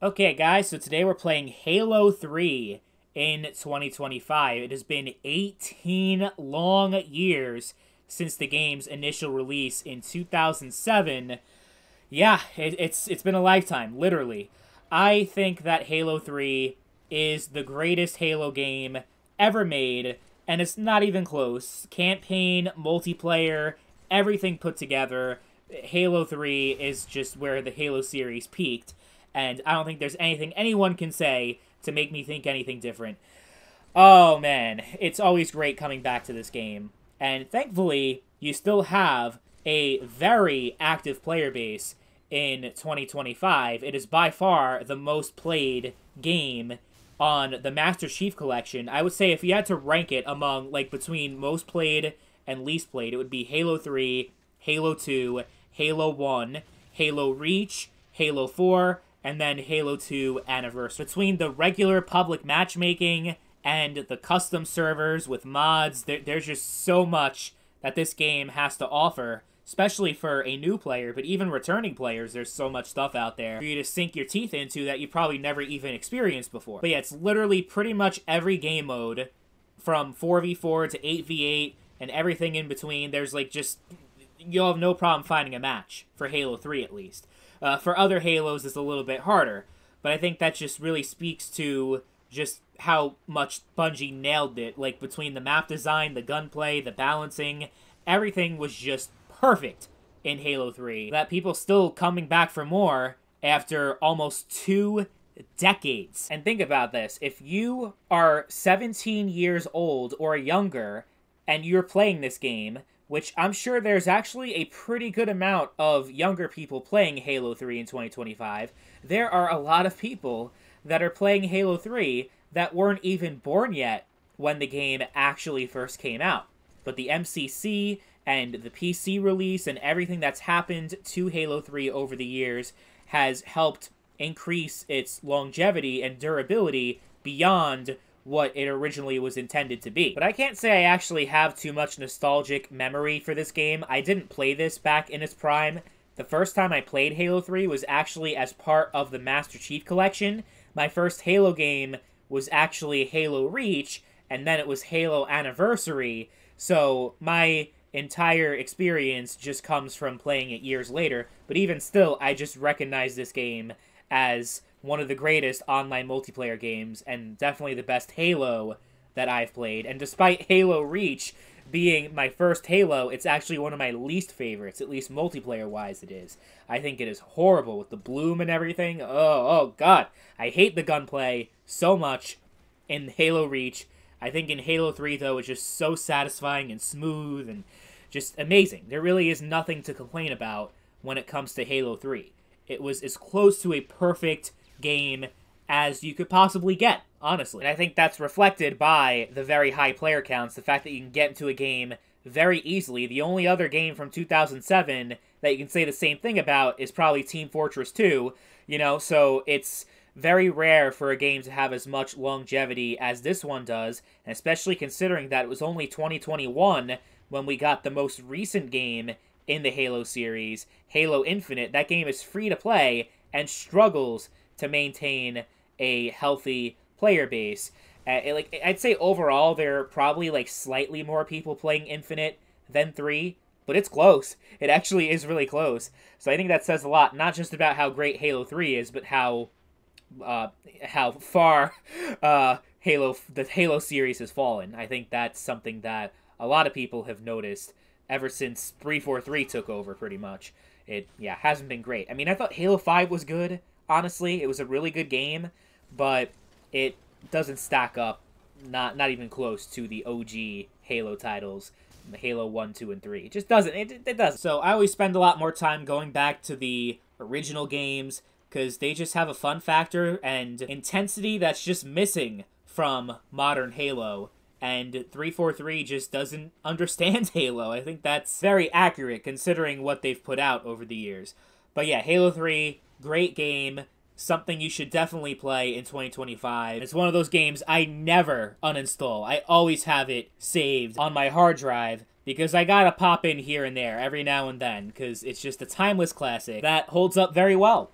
Okay, guys, so today we're playing Halo 3 in 2025. It has been 18 long years since the game's initial release in 2007. Yeah, it's been a lifetime, literally. I think that Halo 3 is the greatest Halo game ever made, and it's not even close. Campaign, multiplayer, everything put together, Halo 3 is just where the Halo series peaked, and I don't think there's anything anyone can say to make me think anything different. Oh man, it's always great coming back to this game. And thankfully, you still have a very active player base in 2025. It is by far the most played game on the Master Chief Collection. I would say if you had to rank it among, like, between most played and least played, it would be Halo 3, Halo 2, Halo 1, Halo Reach, Halo 4, and then Halo 2 Anniversary. Between the regular public matchmaking and the custom servers with mods, there's just so much that this game has to offer, especially for a new player, but even returning players, there's so much stuff out there for you to sink your teeth into that you probably never even experienced before. But yeah, it's literally pretty much every game mode, from 4v4 to 8v8, and everything in between. There's like just, you'll have no problem finding a match, for Halo 3 at least. For other Halos, it's a little bit harder, but I think that just really speaks to just how much Bungie nailed it. Like, between the map design, the gunplay, the balancing, everything was just perfect in Halo 3. That people still coming back for more after almost 2 decades. And think about this. If you are 17 years old or younger and you're playing this game, which I'm sure there's actually a pretty good amount of younger people playing Halo 3 in 2025, there are a lot of people that are playing Halo 3 that weren't even born yet when the game actually first came out. But the MCC and the PC release and everything that's happened to Halo 3 over the years has helped increase its longevity and durability beyond what it originally was intended to be. But I can't say I actually have too much nostalgic memory for this game. I didn't play this back in its prime. The first time I played Halo 3 was actually as part of the Master Chief Collection. My first Halo game was actually Halo Reach, and then it was Halo Anniversary, so my entire experience just comes from playing it years later. But even still, I just recognize this game as one of the greatest online multiplayer games, and definitely the best Halo that I've played. And despite Halo Reach being my first Halo, it's actually one of my least favorites, at least multiplayer-wise it is. I think it is horrible with the bloom and everything. Oh god. I hate the gunplay so much in Halo Reach. I think in Halo 3, though, it's just so satisfying and smooth and just amazing. There really is nothing to complain about when it comes to Halo 3. It was as close to a perfect game as you could possibly get, honestly. And I think that's reflected by the very high player counts, the fact that you can get into a game very easily. The only other game from 2007 that you can say the same thing about is probably Team Fortress 2, you know, so it's very rare for a game to have as much longevity as this one does, and especially considering that it was only 2021 when we got the most recent game in the Halo series, Halo Infinite. That game is free to play and struggles to maintain a healthy player base. I'd say overall there are probably like slightly more people playing Infinite than 3, but it's close. It actually is really close. So I think that says a lot, not just about how great Halo 3 is, but how far the Halo series has fallen. I think that's something that a lot of people have noticed ever since 343 took over, pretty much. It, yeah, hasn't been great. I mean, I thought Halo 5 was good, honestly. It was a really good game, but it doesn't stack up, not even close to the OG Halo titles, the Halo 1, 2, and 3. It just doesn't. It doesn't. So I always spend a lot more time going back to the original games, because they just have a fun factor and intensity that's just missing from modern Halo. And 343 just doesn't understand Halo. I think that's very accurate considering what they've put out over the years. But yeah, Halo 3, great game. Something you should definitely play in 2025. It's one of those games I never uninstall. I always have it saved on my hard drive because I gotta pop in here and there every now and then because it's just a timeless classic that holds up very well.